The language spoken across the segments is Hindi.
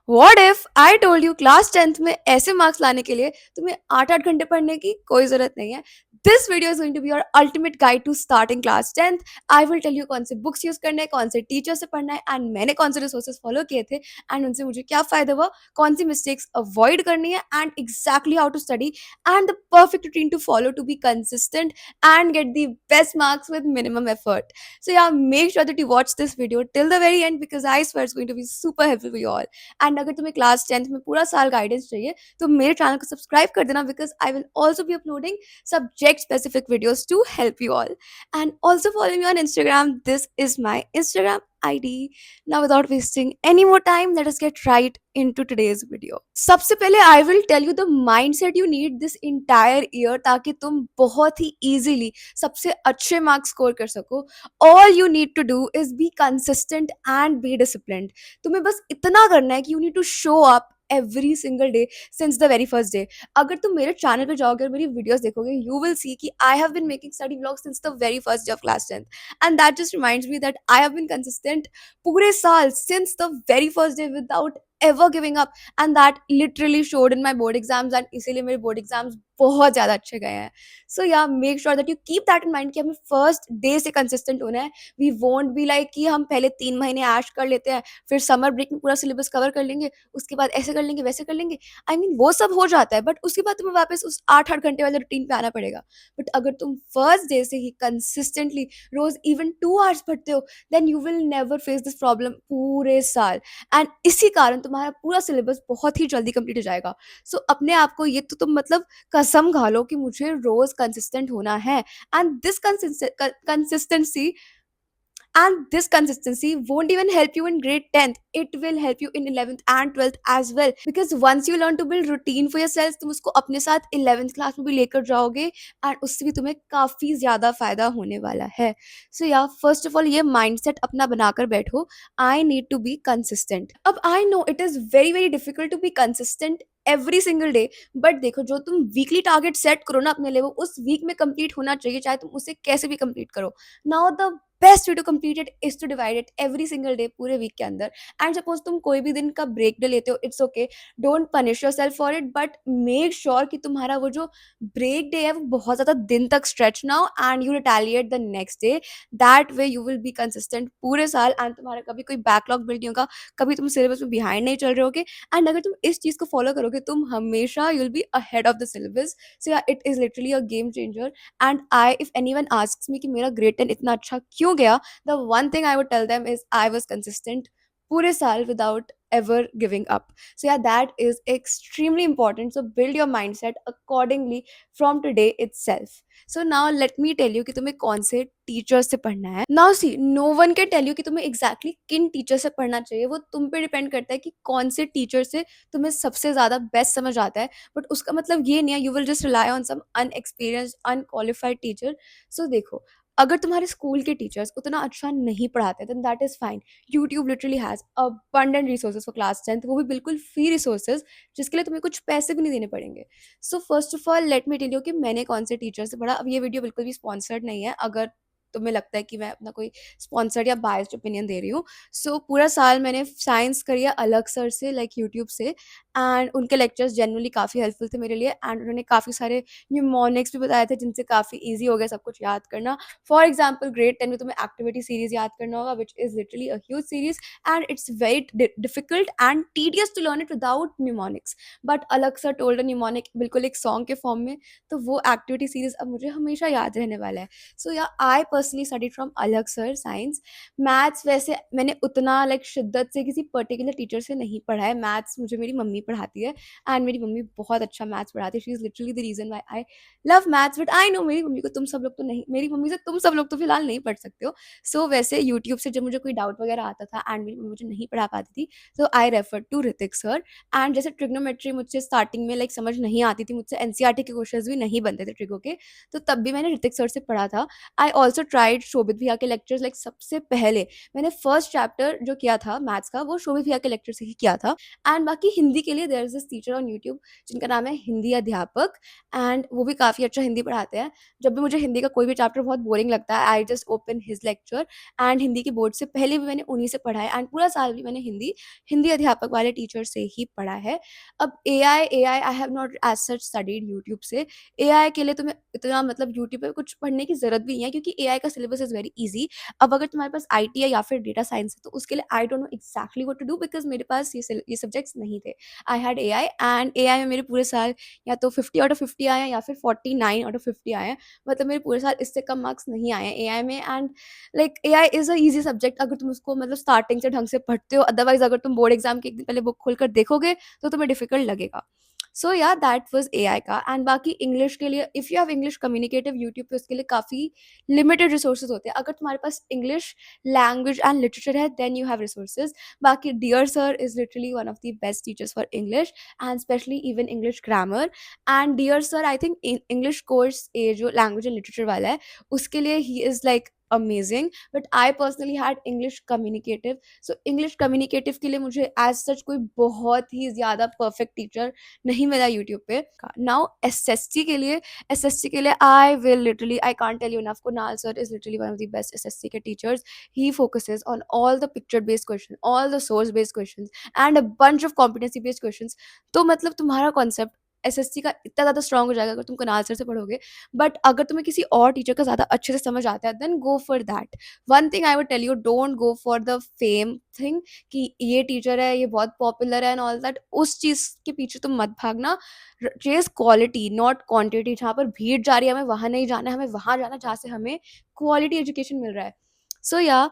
What if I told you class 10th में ऐसे मार्क्स लाने के लिए तुम्हें 8-8 घंटे पढ़ने की कोई जरूरत नहीं है। This video is going to be your ultimate guide to starting class 10th। I will tell you कौन से बुक्स यूज करना है, कौन से टीचर से पढ़ना है, एंड मैंने कौन से रिसोर्सेज फॉलो किए थे एंड उनसे मुझे क्या फायदा हुआ, कौन सी मिस्टेक्स अवॉइड करनी है, and exactly how to study and the perfect routine to follow to be consistent and get the best marks with minimum effort. So yeah, make sure that you watch this video till the very end because I swear it's going to be super helpful for you all. And अगर तुम्हें क्लास 10th में पूरा साल गाइडेंस चाहिए तो मेरे चैनल को सब्सक्राइब कर देना because I will also be uploading subject specific videos to help you all and also follow me on Instagram. This is my Instagram ID. Now without wasting any more time, let us get right into today's video. सबसे पहले I will tell you the mindset you need this entire year ताकि तुम बहुत ही easily सबसे अच्छे मार्क्स स्कोर कर सको. All you need to do is be consistent and be disciplined. तुम्हें बस इतना करना है कि you need to show up every single day since the very first day. अगर तुम मेरे चैनल पे जाओगे और मेरी वीडियोस देखोगे यू विल सी कि I have been making study vlogs since the very first day of class 10th and that just reminds me that I have been consistent पूरे साल since the very first day without ever giving up and that literally showed in my board exams and इसीलिए मेरे board exams बहुत ज़्यादा अच्छे गए हैं. So yeah, make sure that you keep that in mind कि हमें first day से consistent होना है. We won't be like कि हम पहले 3 महीने ऐश कर लेते हैं फिर समर ब्रेक में पूरा सिलेबस कवर कर लेंगे उसके बाद ऐसे कर लेंगे वैसे कर लेंगे. आई मीन वो सब हो जाता है बट उसके बाद तुम्हें वापस उस 8-8 घंटे वाले रूटीन पे आना पड़ेगा. बट अगर तुम फर्स्ट डे से ही कंसिस्टेंटली रोज इवन 2 आवर्स पढ़ते हो then you will never face this problem पूरे साल एंड इसी कारण तुम्हारा पूरा सिलेबस बहुत ही जल्दी कंप्लीट हो जाएगा. सो अपने आप को ये तो तुम मतलब कसम खा लो कि मुझे रोज कंसिस्टेंट होना है and this consistency and this consistency won't even help you in grade 10th, it will help you in 11th and 12th as well because once you learn to build routine for yourself तुम उसको अपने साथ 11th क्लास में भी लेकर जाओगे एंड उससे भी तुम्हें काफ़ी ज़्यादा फायदा होने वाला है. So yeah first of all ये माइंडसेट अपना बनाकर बैठो. I need to be consistent. अब I know it is very very difficult to be consistent every single day but देखो जो तुम वीकली टारगेट सेट करो ना अपने लिए वो उस वीक में कंप्लीट होना चाहिए चाहे तुम उसे कैसे भी कंप्लीट करो. Now the best way to complete it is to divide it every single day पूरे वीक के अंदर. एंड सपोज तुम कोई भी दिन का ब्रेक डे लेते हो it's okay, don't punish your self for it but make sure कि तुम्हारा वो जो ब्रेक डे है वो बहुत ज़्यादा दिन तक स्ट्रेच ना हो and you retaliate the next day. That way you will be consistent पूरे साल एंड तुम्हारा कभी कोई बैकलॉग बिल्ड नहीं होगा, कभी तुम सिलेबस में बिहाइंड नहीं चल रहे होगे. एंड अगर तुम इस चीज़ को फॉलो करोगे तुम हमेशा you will be ahead of the syllabus. So yeah it is literally a game changer. And I if anyone asks me कि मेरा ग्रेड 10 इतना अच्छा क्यों गया, the one thing I would tell them is I was consistent पूरे साल without ever giving up. So yeah, that is extremely important. So build your mindset accordingly from today itself. So now let me tell you कि तुम्हें कौन से टीचर से पढ़ना है. Now see, no one can tell you कि तुम्हें exactly किन टीचर से पढ़ना चाहिए. वो तुम पे डिपेंड करता है कि कौन से टीचर से तुम्हें सबसे ज़्यादा बेस्ट समझ आता है. बट उसका मतलब ये नहीं है you will just rely on some unexperienced unqualified teacher. So देखो, अगर तुम्हारे स्कूल के टीचर्स उतना अच्छा नहीं पढ़ाते then that is fine. YouTube literally has abundant resources for class 10th, वो भी बिल्कुल फ्री रिसोर्सेज जिसके लिए तुम्हें कुछ पैसे भी नहीं देने पड़ेंगे. So first of all let me tell you कि मैंने कौन से टीचर से पढ़ा. अब ये वीडियो बिल्कुल भी स्पॉन्सर्ड नहीं है अगर तुम्हें लगता है कि मैं अपना कोई स्पॉन्सर्ड या बायस्ड ओपिनियन दे रही हूँ. सो पूरा साल मैंने साइंस करी है अलग सर से लाइक यूट्यूब से एंड उनके लेक्चर्स जनरली काफ़ी हेल्पफुल थे मेरे लिए एंड उन्होंने काफ़ी सारे न्यूमोनिक्स भी बताए थे जिनसे काफ़ी ईजी हो गया सब कुछ याद करना. फॉर एग्जाम्पल ग्रेड 10 में तुम्हें एक्टिविटी सीरीज याद करना होगा which is literally a huge series and it's very difficult and tedious to learn it without mnemonics. But Alakh sir told a mnemonic बिल्कुल एक सॉन्ग के फॉर्म में, तो वो एक्टिविटी सीरीज अब मुझे हमेशा याद रहने वाला है. सो या आई पर्सनली स्टडीड फ्रॉम अलग सर साइंस. मैथ्स वैसे मैंने उतना लाइक शिद्दत से किसी पर्टिकुलर टीचर से नहीं पढ़ा है. मैथ्स मुझे मेरी मम्मी पढ़ाती है एंड मेरी मम्मी बहुत अच्छा मैथ्स पढ़ाती है. She is literally the reason why I love maths. But I know मेरी मम्मी को तुम सब लोग तो नहीं, मेरी मम्मी से तुम सब लोग तो फिलहाल नहीं पढ़ सकते हो. सो वैसे यूट्यूब से जब मुझे कोई डाउट वगैरह आता था एंड मेरी मम्मी मुझे नहीं पढ़ा पाती थी तो I refer to Hrithik sir. And जैसे ट्रिग्नोमेट्री मुझसे स्टार्टिंग में लाइक समझ नहीं आती थी, मुझसे एनसीईआरटी के क्वेश्चंस भी नहीं बनते थे ट्रिगो के, तो तब भी मैंने ऋतिक सर से पढ़ा था. आई ऑल्सो ट्राइड शोभित भैया के लेक्चर्स, लाइक सबसे पहले मैंने फर्स्ट चैप्टर जो किया था मैथ्स का वो शोभित भैया के लेक्चर से ही किया था। एंड बाकी हिंदी के लिए there is this teacher on YouTube जिनका नाम है हिंदी अध्यापक, एंड वो भी काफ़ी अच्छा हिंदी पढ़ाते हैं। जब भी मुझे हिंदी का कोई भी चैप्टर बहुत बोरिंग लगता है I just open his lecture, and Hindi की बोर्ड से पहले भी मैंने उन्हीं से पढ़ा है, एंड पूरा साल भी मैंने हिंदी हिंदी अध्यापक वाले टीचर से ही पढ़ा है। अब I have not as such studied YouTube से। एआई के लिए तुम्हें इतना मतलब यूट्यूब पे कुछ पढ़ने की ज़रूरत भी नहीं है क्योंकि एआई का सिलेबस इज़ वेरी ईज़ी। अब अगर तुम्हारे पास आईटी है या फिर डेटा साइंस है तो उसके लिए I don't know exactly what to do because मेरे पास ये सब्जेक्ट्स नहीं थे। I had AI, and AI में मेरे पूरे साल या तो 50 आउट ऑफ 50 आए हैं या फिर 49 आउट ऑफ 50 आए हैं। मतलब मेरे पूरे साल इससे कम मार्क्स नहीं आए हैं एआई में। And like AI is a easy subject अगर तुम उसको मतलब स्टार्टिंग से ढंग से पढ़ते हो, अदरवाइज़ अगर तुम बोर्ड एग्ज़ाम के एक दिन पहले बुक खोलकर देखोगे तो तुम्हें डिफ़िकल्ट लगेगा। सो या दैट वाज़ एआई का। एंड बाकी इंग्लिश के लिए if you have English communicative YouTube पे उसके लिए काफ़ी लिमिटेड रिसोर्सेज़ होते हैं। अगर तुम्हारे पास इंग्लिश लैंग्वेज एंड लिटरेचर है देन यू हैव रिसोर्सेज़। बाकी dear sir is literally one of the best teachers for English and especially even English grammar. And dear sir I think English course ये जो लैंग्वेज एंड लिटरेचर वाला है उसके लिए ही is like amazing, but I personally had English communicative. So English communicative के लिए मुझे एज सच कोई बहुत ही ज़्यादा परफेक्ट टीचर नहीं मिला यूट्यूब पे। नाउ एसएससी के लिए I will literally I can't tell you enough, Kunal sir is literally one of the best SSC के teachers. He focuses on all the picture based question, all the source based question and a bunch of competency based question. तो मतलब तुम्हारा कॉन्सेप्ट एसएससी का इतना ज़्यादा स्ट्रांग हो जाएगा अगर तुम कुणाल सर से पढ़ोगे। बट अगर तुम्हें किसी और टीचर का ज़्यादा अच्छे से समझ आता है then go for that. One thing I would tell you, don't go for the fame thing कि ये टीचर है, ये बहुत पॉपुलर है एंड ऑल दैट। उस चीज़ के पीछे तुम मत भागना। Chase quality not quantity. जहाँ पर भीड़ जा रही है हमें वहाँ नहीं जाना है, हमें वहाँ जाना है जहाँ से हमें क्वालिटी एजुकेशन मिल रहा है। सो या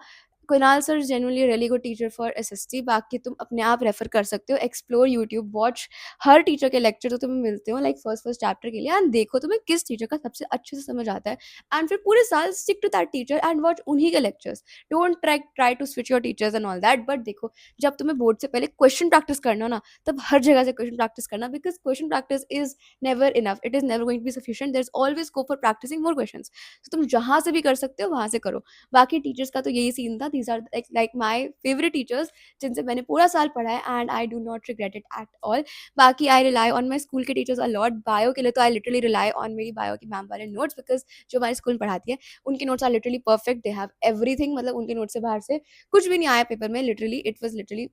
Kunal sir is genuinely really good teacher for SST. बाकी तुम अपने आप रेफर कर सकते हो, एक्सप्लोर यूट्यूब, वॉच हर टीचर के लेक्चर जो तुम्हें मिलते हो लाइक फर्स्ट चैप्टर के लिए, एंड देखो तुम्हें किस टीचर का सबसे अच्छे से समझ आता है, एंड फिर पूरे साल stick to that teacher and watch उन्हीं के lectures. Don't try to switch your teachers and all that. But देखो जब तुम्हें बोर्ड से पहले क्वेश्चन प्रैक्टिस करना हो ना तब हर जगह से क्वेश्चन प्रैक्टिस करना, because question practice is never enough, it is never going to be sufficient, there is always scope for practising more questions. तो तुम जहाँ से भी कर सकते हो वहाँ से करो। बाकी टीचर्स का तो यही सीन था, these are like my favourite teachers जिनसे मैंने पूरा साल पढ़ा है and I do not regret it at all. बाकी I rely on my school के टीचर्स अलॉट। बायो के लिए तो आई लिटरली रिलाई ऑन मेरी बायो की मैम वाले नोट्स, बिकॉज जो हमारे स्कूल में पढ़ाती है उनके notes are literally perfect, they have everything. मतलब उनके नोट्स से बाहर से कुछ भी नहीं आया पेपर में, लिटरली इट वाज लिटरली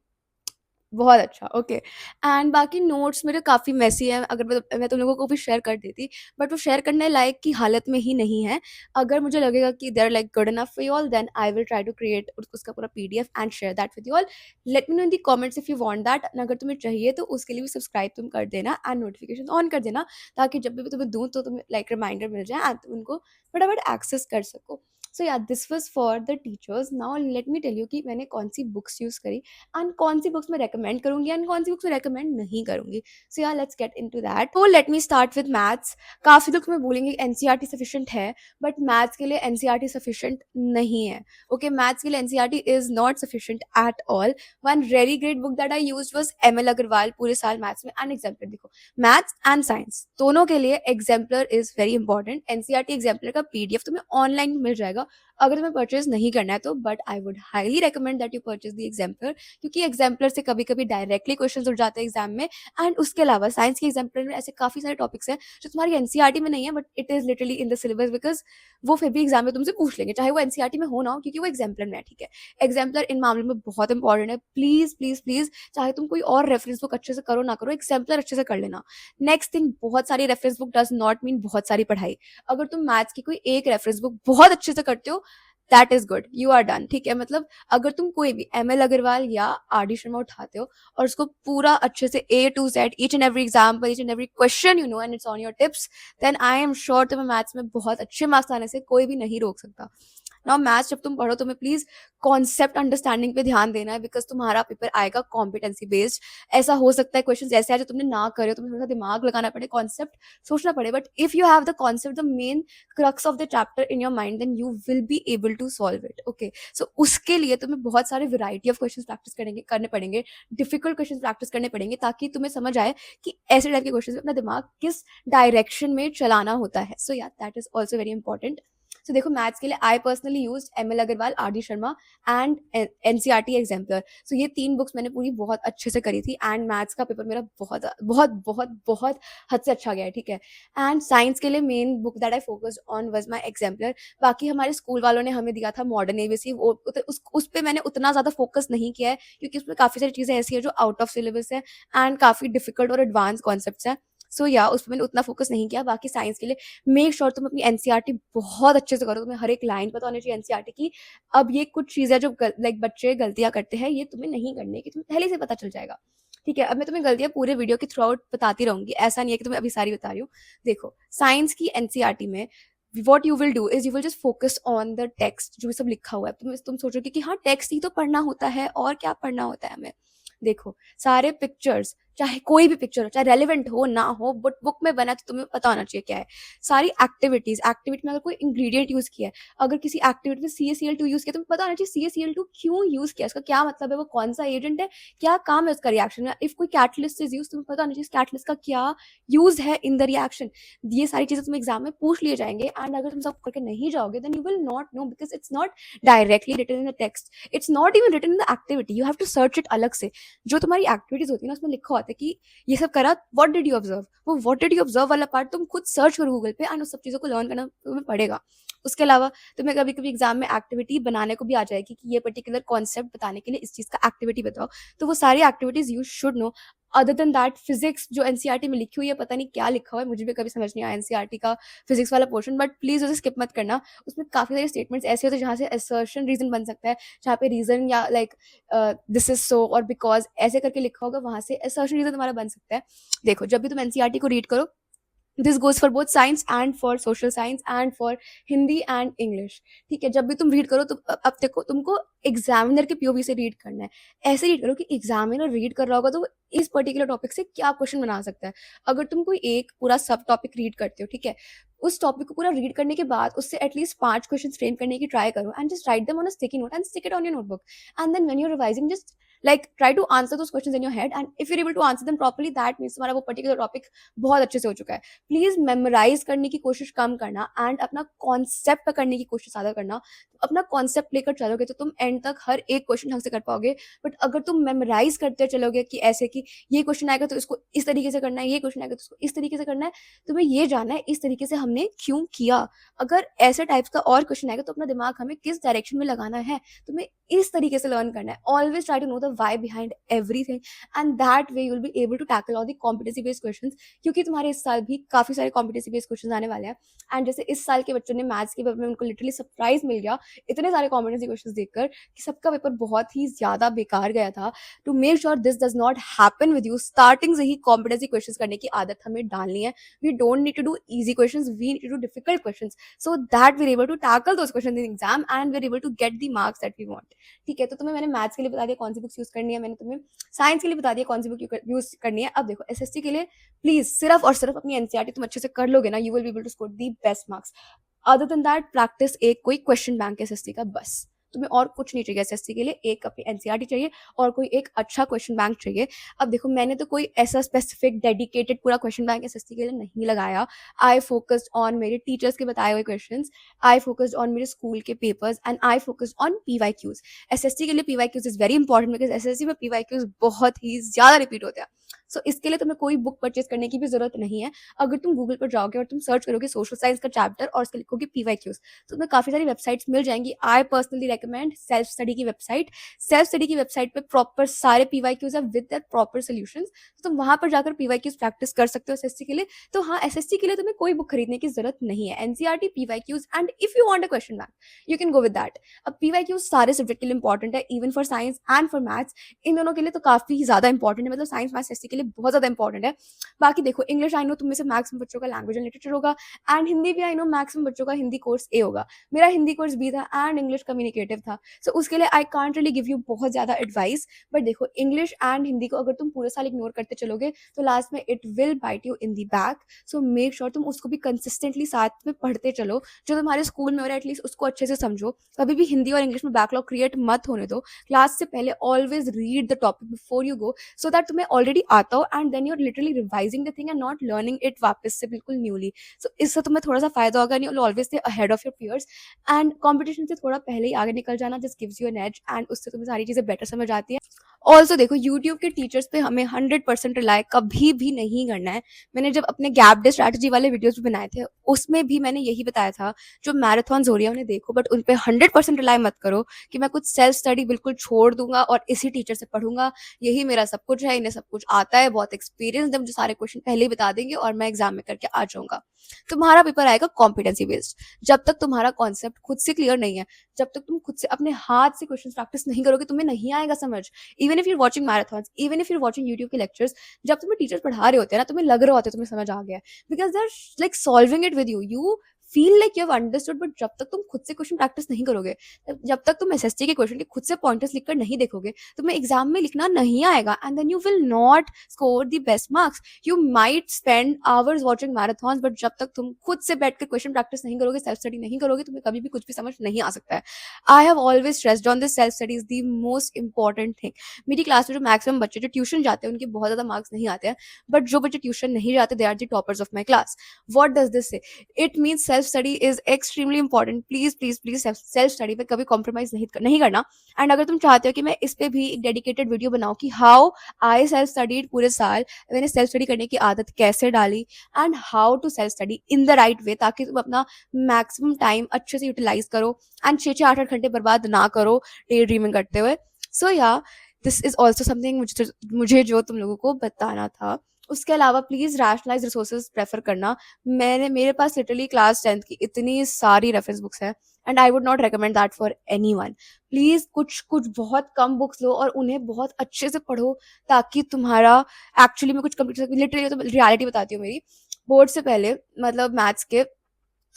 बहुत अच्छा, ओके। एंड बाकी नोट्स मेरे काफ़ी मेसी हैं, अगर मैं तुम लोगों को भी शेयर कर देती, बट वो शेयर करने लायक की हालत में ही नहीं है। अगर मुझे लगेगा कि they are like good enough for you all then I will try to create उसका पूरा PDF and share that with you all. Let me know in the comments if you want that, and अगर तुम्हें चाहिए तो उसके लिए भी सब्सक्राइब तुम कर देना एंड नोटिफिकेशन ऑन कर देना, ताकि जब भी तुम्हें दूँ तो तुम्हें लाइक रिमाइंडर मिल जाए एंड तुम उनको फटाफट एक्सेस कर सको। So yeah this was for the teachers. Now let me tell you कि मैंने कौन सी बुक्स यूज़ करी एंड कौन सी बुक्स मैं रेकमेंड करूँगी एंड कौन सी बुक्स मैं रेकमेंड नहीं करूँगी। So yeah let's get into that. तो let me start with maths. काफ़ी लोग तुम्हें बोलेंगे एनसीईआरटी सफिशिएंट है, बट मैथ्स के लिए एनसीईआरटी सफिशिएंट नहीं है। ओके, मैथ्स के लिए NCERT is not sufficient at all. One very great book that I used was ML Agarwal पूरे साल मैथ्स में। एंड एग्जाम्पलर देखो, मैथ्स एंड साइंस दोनों के लिए exemplar is very important. NCERT exemplar का पीडीएफ तुम्हें ऑनलाइन मिल जाएगा अगर तुम्हें परचेज नहीं करना है तो, but I would highly recommend that you purchase the exemplar, क्योंकि एग्जाम्पलर से कभी कभी डायरेक्टली क्वेश्चन उठ जाते हैं एग्जाम में। एंड उसके अलावा साइंस के एग्जाम्पलर में ऐसे काफ़ी सारे टॉपिक्स हैं जो तुम्हारी एनसीईआरटी में नहीं है but it is literally in the syllabus, because वो फिर भी एग्जाम में तुमसे पूछ लेंगे चाहे वो एनसीईआरटी में हो ना हो, क्योंकि वो एग्जाम्पलर में है। ठीक है, एग्जाम्पलर इन मामले में बहुत इंपॉर्टेंट है। प्लीज़ प्लीज़ प्लीज़, चाहे तुम कोई और रेफरेंस बुक अच्छे से करो ना करो, एग्जाम्पलर अच्छे से कर लेना। नेक्स्ट थिंग, बहुत सारी reference book does not mean बहुत सारी पढ़ाई। अगर तुम मैथ्स की कोई एक रेफरेंस बुक बहुत अच्छे से करते हो that is good, you are done. ठीक है, मतलब अगर तुम कोई भी एमएल अग्रवाल या आर डी शर्मा उठाते हो और उसको पूरा अच्छे से A to Z each and every example each and every question you know and it's on your tips, then I am sure तुम्हें मैथ्स में बहुत अच्छे मार्क्स आने से कोई भी नहीं रोक सकता। नाउ मैथ्स जब तुम पढ़ो तुम्हें प्लीज कॉन्सेप्ट अंडरस्टैंडिंग पे ध्यान देना है, बिकॉज तुम्हारा पेपर आएगा कॉम्पिटेंसी बेस्ड। ऐसा हो सकता है क्वेश्चन ऐसे आए जो तुमने ना करे, तुम्हें थोड़ा सा दिमाग लगाना पड़े, कॉन्सेप्ट सोचना पड़े, but if you have the concept, the main crux of the chapter in your mind, then you will be able to solve it. Okay, so उसके लिए तुम्हें बहुत सारे वैरायटी ऑफ क्वेश्चन प्रैक्टिस करने पड़ेंगे, डिफिकल्ट क्वेश्चन प्रैक्टिस करने पड़ेंगे, ताकि तुम्हें समझ आए कि ऐसे टाइप के क्वेश्चन में अपना दिमाग किस डायरेक्शन में चलाना होता है। So yeah that is also very important. So देखो मैथ्स के लिए I personally used ML Aggarwal, R D Sharma and NCERT exemplar. So ये 3 बुक्स मैंने पूरी बहुत अच्छे से करी थी एंड मैथ्स का पेपर मेरा बहुत बहुत बहुत बहुत हद से अच्छा गया है, ठीक है। एंड साइंस के लिए main book that I focused on was my exemplar. बाकी हमारे स्कूल वालों ने हमें दिया था मॉडर्न एबीसी, वो उस पे मैंने उतना ज़्यादा फोकस नहीं किया है क्योंकि उसमें काफ़ी सारी चीज़ें ऐसी है जो आउट ऑफ सिलेबस है एंड काफ़ी डिफिकल्ट और एडवांस कॉन्सेप्ट्स हैं। सो या उस पे मैंने उतना फोकस नहीं किया। बाकी साइंस के लिए मेक श्योर तुम अपनी एनसीईआरटी बहुत अच्छे से करो, तुम्हें हर एक लाइन पता होनी चाहिए एनसीईआरटी की। अब ये कुछ चीज़ें जो लाइक बच्चे गलतियाँ करते हैं ये तुम्हें नहीं करनी है कि तुम्हें पहले से पता चल जाएगा, ठीक है। अब मैं तुम्हें गलतियाँ पूरे वीडियो के थ्रू आउट बताती रहूंगी, ऐसा नहीं है कि तुम्हें अभी सारी बता रही हूँ। देखो साइंस की एनसीईआरटी में what you will do is you will just focus on the text, जो भी सब लिखा हुआ है। तुम सोचोगे कि हाँ टेक्स्ट ही तो पढ़ना होता है और क्या पढ़ना होता है हमें। देखो सारे पिक्चर्स, चाहे कोई भी पिक्चर हो, चाहे रेलिवेंट हो ना हो, बट बुक में बना है तो तुम्हें पता होना चाहिए क्या है। सारी एक्टिविटीज, एक्टिविटी में अगर कोई इंग्रेडिएंट यूज किया है, अगर किसी एक्टिविटी में CaCl2 यूज किया तो तुम्हें पता होना चाहिए CaCl2 क्यों यूज किया, इसका क्या मतलब है, वो कौन सा एजेंट है, क्या काम है उसका रिएक्शन में। इफ कोई कैटलिस्ट इज यूज, तुम्हें पता होना चाहिए कैटलिस्ट का क्या यूज है इन द रिएक्शन। ये सारी चीजें तुम्हें एग्जाम में पूछ लिए जाएंगे एंड अगर तुम सब करके नहीं जाओगे then you will not know, because it's not directly written in the text, it's not even written in the activity, you have to search it अलग से। जो तुम्हारी एक्टिविटीज होती है ना उसमें लिखा होता है कि ये सब करा, व्हाट डिड यू ऑब्जर्व, वो व्हाट डिड यू ऑब्जर्व वाला पार्ट तुम खुद सर्च करो गूगल पे एंड उस सब चीज़ों को लर्न करना तुम्हें पड़ेगा। उसके अलावा तुम्हें कभी कभी एग्जाम में एक्टिविटी बनाने को भी आ जाएगी कि ये पर्टिकुलर कॉन्सेप्ट बताने के लिए इस चीज़ का एक्टिविटी बताओ, तो वो सारी activities you should know. Other than that physics जो एनसीईआरटी में लिखी हुई है, पता नहीं क्या लिखा हुआ है, मुझे भी कभी समझ नहीं आया एनसीईआरटी का फिजिक्स वाला पोर्शन, बट प्लीज उसे स्किप मत करना। उसमें काफी सारे स्टेटमेंट्स ऐसे होते हैं जहाँ से असर्शन रीजन बन सकता है, जहाँ पे रीजन या लाइक दिस इज सो और बिकॉज ऐसे करके लिखा होगा, वहां से असर्शन रीजन तुम्हारा बन सकता है। देखो जब भी तुम एनसीईआरटी को रीड करो, this goes for both science and for social science and for Hindi and English, ठीक है। जब भी तुम रीड करो तो अब देखो तुमको एग्जामिनर के पीओवी से रीड करना है। ऐसे रीड करो कि एग्जामिनर रीड कर रहा होगा तो वो इस पर्टिकुलर टॉपिक से क्या क्वेश्चन बना सकता है। अगर तुम कोई एक पूरा सब टॉपिक रीड करते हो, ठीक है, उस टॉपिक को पूरा रीड करने के बाद उससे एटलीस्ट 5 क्वेश्चन फ्रेम करने की ट्राई करो and just write them on a sticky note and stick it on your notebook and then when you are revising just like try to answer those questions in your head, and if you're able to answer them properly that means तुम्हारा वो पर्टिकुलर टॉपिक बहुत अच्छे से हो चुका है। प्लीज मेमोराइज करने की कोशिश कम करना एंड अपना कॉन्सेप्ट करने की कोशिश ज्यादा करना। अपना कॉन्सेप्ट लेकर चलोगे तो तुम एंड तक हर एक क्वेश्चन ढंग से कर पाओगे। बट अगर तुम मेमोराइज करते चलोगे कि ऐसे कि ये क्वेश्चन आएगा तो इसको इस तरीके से करना है, ये क्वेश्चन आएगा तो इसको इस तरीके से करना है, तुम्हें ये जानना है इस तरीके से हमने क्यों किया। अगर ऐसे टाइप्स का और क्वेश्चन आएगा तो अपना दिमाग हमें किस डायरेक्शन में लगाना है, तुम्हें इस तरीके से लर्न करना है। Always try to know the why behind everything and that way you will be able to tackle all the competency based questions, क्योंकि तुम्हारे इस साल भी काफी सारे कॉम्पिटेंसी बेस्ड क्वेश्चंस आने वाले हैं। एंड जैसे इस साल के बच्चों ने मैथ्स के पेपर में उनको लिटरली सरप्राइज मिल गया इतने सारे कॉम्पिटेंसी क्वेश्चंस देखकर कि सबका पेपर बहुत ही ज्यादा बेकार गया था। To make sure this does not happen with you, starting से ही कॉम्पिटेंसी क्वेश्चंस करने की आदत हमें डालनी है। We don't need to do easy questions, we need to do difficult questions so that we're able to tackle those questions in exam and we're able to get the marks that we want, ठीक है। तो तुम्हें मैंने मैथ्स के लिए बता दिया कौन सी बुक्स यूज करनी है, मैंने तुम्हें साइंस के लिए बता दिया कौन सी बुक यूज करनी है। अब देखो एसएससी के लिए प्लीज सिर्फ और सिर्फ अपनी एनसीईआरटी तुम अच्छे से कर लोगे ना, you will be able to score the best marks. Other than that practice एक कोई क्वेश्चन बैंक एसएससी का, बस तुम्हें और कुछ नहीं चाहिए एसएससी के लिए। एक अपनी एनसीईआरटी चाहिए और कोई एक अच्छा क्वेश्चन बैंक चाहिए। अब देखो मैंने तो कोई ऐसा स्पेसिफिक डेडिकेटेड पूरा क्वेश्चन बैंक एसएससी के लिए नहीं लगाया। आई फोकस्ड ऑन मेरे टीचर्स के बताए हुए क्वेश्चंस, आई फोकस्ड ऑन मेरे स्कूल के papers and I focused on PYQs. SSC के लिए PYQs is very important because SSC में पीवाईक्यूज बहुत ही ज्यादा रिपीट होते हैं। सो इसके लिए तुम्हें कोई बुक परचेज करने की भी जरूरत नहीं है। अगर तुम गूगल पर जाओगे और तुम सर्च करोगे सोशल साइंस का चैप्टर और उसके लिखोगे पीवाईक्यूज तो तुम्हें काफी सारी वेबसाइट्स मिल जाएंगी। I personally recommend self study की वेबसाइट। सेल्फ स्टडी की वेबसाइट पे प्रॉपर सारे पीवाईक्यूज है विद देयर प्रॉपर सॉल्यूशंस, तो तुम वहां पर जाकर पीवाईक्यूज प्रैक्टिस कर सकते हो एसएससी के लिए। तो हाँ एसएससी के लिए तुम्हें कोई बुक खरीदने की जरूरत नहीं है। NCERT, PYQs and if you want a question bank you can go with that. अब पीवाईक्यूज सारे सब्जेक्ट के लिए इंपॉर्टेंट है, even for science and for maths. इन दोनों के लिए तो काफी ज्यादा इंपॉर्टेंट है, मतलब साइंस मैथ्स एसएससी के लिए बहुत ज्यादा इंपॉर्टेंट है। बाकी देखो इंग्लिश आई नो तुम में से मैक्सिमम बच्चों का लैंग्वेज एंड लिटरेचर होगा एंड हिंदी भी आई नो मैक्सिमम बच्चों का हिंदी कोर्स ए होगा। मेरा हिंदी कोर्स बी था एंड इंग्लिश कम्युनिकेटिव था। सो उसके लिए I can't really give you बहुत ज्यादा एडवाइस। बट देखो इंग्लिश एंड हिंदी को अगर तुम पूरे साल इग्नोर करते चलोगे तो लास्ट में it will bite you in the back. So make sure तुम उसको भी कंसिस्टेंटली साथ में पढ़ते चलो। जो तुम्हारे स्कूल में हो रहा है एटलीस्ट उसको अच्छे से समझो। कभी भी हिंदी और इंग्लिश में बैकलॉग क्रिएट मत होने दो। क्लास से पहले always read the topic before you go so that तुम्हें ऑलरेडी आता हो and then you are literally revising the thing and not learning it वापस से बिल्कुल न्यूली। सो इससे तुम्हें थोड़ा-सा फ़ायदा होगा and you will always stay ahead of your peers and competition से थोड़ा पहले ही आगे निकल जाना just gives you an edge and उससे तुम्हें सारी चीज़ें बेटर समझ आती है। ऑल्सो देखो यूट्यूब के टीचर्स पे हमें 100% रिलाय कभी भी नहीं करना है। मैंने जब अपने गैप डे स्ट्रैटेजी वाले वीडियोज़ भी बनाए थे, उसमें भी मैंने यही बताया था, जो मैराथन्स हो रही है उन्हें देखो बट उन पे 100% रिलाय मत करो कि मैं कुछ सेल्फ स्टडी बिल्कुल छोड़ दूँगा और इसी टीचर से पढ़ूँगा, यही मेरा सब कुछ है, इन्हें सब कुछ आता है, बहुत एक्सपीरियंस्ड है, मुझे सारे क्वेश्चन पहले ही बता देंगे और मैं एग्ज़ाम में करके आ जाऊँगा। तुम्हारा पेपर आएगा कॉम्पिटेंसी बेस्ड। जब तक तुम्हारा कॉन्सेप्ट खुद से क्लियर नहीं है, जब तक तुम खुद से अपने हाथ से क्वेश्चन प्रैक्टिस नहीं करोगे, तुम्हें नहीं आएगा समझ। Even if you watching marathons, even if you watching YouTube के लेक्चर्स, जब तुम्हें टीचर्स पढ़ा रहे होते हैं ना, तुम्हें लग रहा होता है तुम्हें समझ आ गया है, because they are like solving it with you feel like you have understood. But जब तक तुम खुद से क्वेश्चन प्रैक्टिस नहीं करोगे, जब तक तुम एसएसटी के क्वेश्चन के खुद से पॉइंटर्स लिखकर नहीं देखोगे, तुम्हें एग्जाम में लिखना नहीं आएगा and then you will not score the best marks. You might spend hours watching marathons but जब तक तुम खुद से बैठ कर क्वेश्चन प्रैक्टिस नहीं करोगे, सेल्फ स्टडी नहीं करोगे, तुम्हें कभी भी कुछ भी समझ नहीं आ सकता है। I have always stressed on this, self study is the most important thing. मेरी क्लास में जो मैक्सिमम बच्चे जो ट्यूशन जाते हैं उनके बहुत ज्यादा मार्क्स नहीं आते हैं, बट जो बच्चे ट्यूशन नहीं जाते they are the toppers of my class. What does this say? It means self study is extremely important. Please please please self study पे कभी कॉम्प्रोमाइज नहीं करना। एंड अगर तुम चाहते हो कि मैं इस पे भी एक डेडिकेटेड वीडियो बनाऊं कि हाउ आई सेल्फ स्टडीड पूरे साल, मैंने सेल्फ स्टडी करने की आदत कैसे डाली and how to self study in the right way, ताकि तुम अपना मैक्सिमम टाइम अच्छे से यूटिलाइज करो एंड 6-8 घंटे बर्बाद ना करो डे ड्रीमिंग करते हुए। सो yeah this is also something मुझे जो तुम लोगों को बताना था। उसके अलावा प्लीज रैशनलाइज रिसोर्सेज प्रेफर करना। मेरे पास लिटरली क्लास 10th की इतनी सारी रेफरेंस बुक्स है and I would not recommend that for anyone. Please कुछ कुछ बहुत कम बुक्स लो और उन्हें बहुत अच्छे से पढ़ो, ताकि तुम्हारा एक्चुअली में कुछ कंप्लीट, लिटरली तो रियलिटी बताती हूँ मेरी। बोर्ड से पहले मतलब मैथ्स के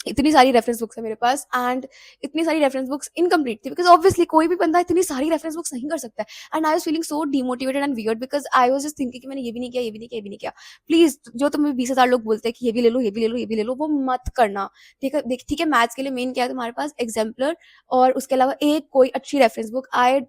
इतनी सारी रेफरेंस बुक्स है मेरे पास एंड इतनी सारी रेफरेंस बुक्स इनकम्प्लीट थी बिकॉज ऑब्वियसली कोई भी बंदा इतनी सारी रेफरेंस बुक्स नहीं कर सकता है and I was feeling so demotivated and weird because I was just thinking कि मैंने ये भी नहीं किया, ये भी नहीं किया, ये भी नहीं किया। प्लीज, जो तुम्हें 20,000 लोग बोलते हैं कि ये भी ले लो, ये भी ले लो, ये भी ले लो, वो मत करना। ठीक है, मैथ्स के लिए मेन क्या है तुम्हारे पास? एग्जाम्पलर और उसके अलावा एक कोई अच्छी reference book. I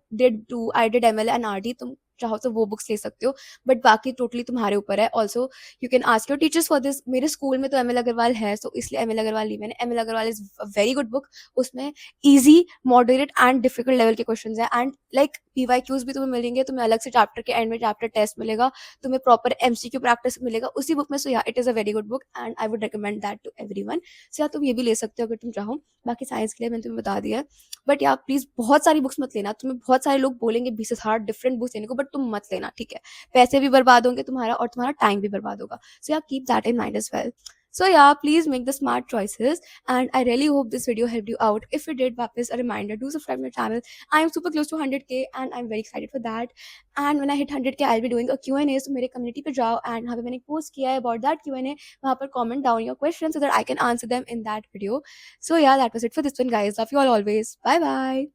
did ML and RD, तुम चाहो तो वो बुक्स ले सकते हो, बट बाकी टोटली तुम्हारे ऊपर है। Also you can ask your teachers for this. मेरे स्कूल में तो एमएल अग्रवाल है, सो इसलिए एमएल अग्रवाल ली मैंने। ML Aggarwal is a very good book. उसमें easy, moderate and difficult level के क्वेश्चंस हैं एंड लाइक पीवाईक्यूज भी तुम्हें मिलेंगे। तुम्हें अलग से चैप्टर के एंड में चैप्टर टेस्ट मिलेगा, तुम्हें प्रॉपर एमसीक्यू प्रैक्टिस मिलेगा उसी बुक में। So yeah, it is a very good book and I would recommend that to everyone. So yeah, तुम ये भी ले सकते हो अगर तुम चाहो। बाकी साइंस के लिए मैंने तुम्हें बता दिया है, बट या प्लीज बहुत सारी बुक्स मत लेना। तुम्हें बहुत सारे लोग बोलेंगे 20,000 डिफरेंट बुक्स लेने को, बट तुम मत लेना, ठीक है? पैसे भी बर्बाद होंगे तुम्हारा और तुम्हारा टाइम भी बर्बाद होगा। So yeah, keep that in mind as well. So yeah, please make the smart choices and I really hope this video helped you out. If it did, वापस a reminder, do subscribe my channel. I am super close to 100k and I'm very excited for that. And when I hit 100k, I'll be doing a Q&A. So मेरे community पे जाओ and वहाँ पे मैंने post किया है about that Q&A. वहाँ पर comment down your questions so that I can answer them in that video. So yeah, that was it for this one, guys. Love you all always. Bye bye.